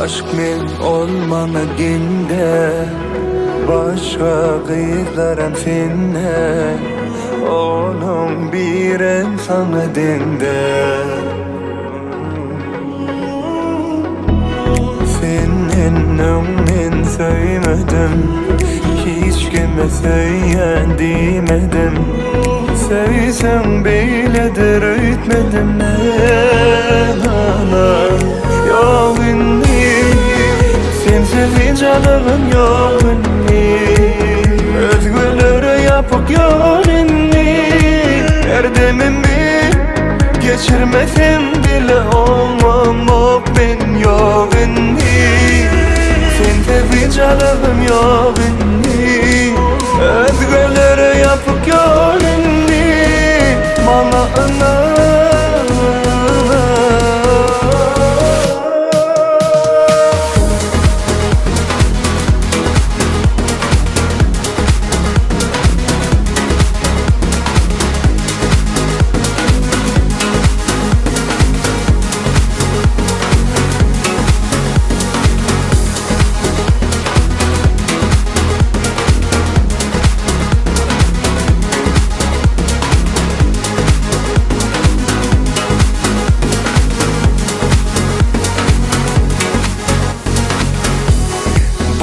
Aşk men olmamaginde başka kızlarım senne. Onun bir sana dinde. Senin önün söylemedim, hiç kime söyleyen demedim. Söysem beyledir öğütmedim ben ana. Yok inni, sensiz canım yok inni. Özgürlere yapıp yok inni. Erdemimi geçirmesem bile olmam o ben yok inni. Sensiz canım yok inni. Özgürlere yapıp yok inni. Bana ana.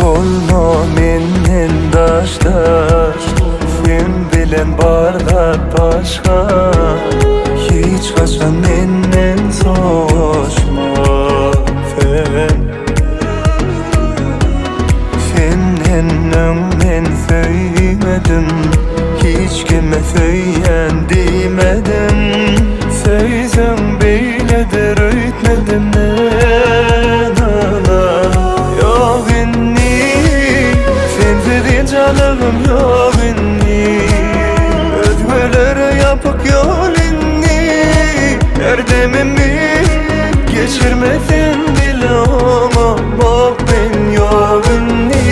Olma menden daştaş, sen bilen barda başka. Hiç kaçan menden soğuşma Senin önünden söylemedim, hiç kime söyleyen demedim. Söysem beyledir öğütmedim ben ana. Yok canım yok inni. Özgürlere yapıp yol inni. Erdemimi geçirmedin bile ama bak ben yok inni.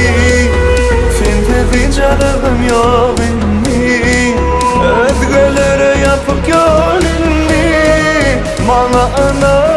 Sensiz canım yok inni. Özgürlere yapıp yol inni. Bana ana.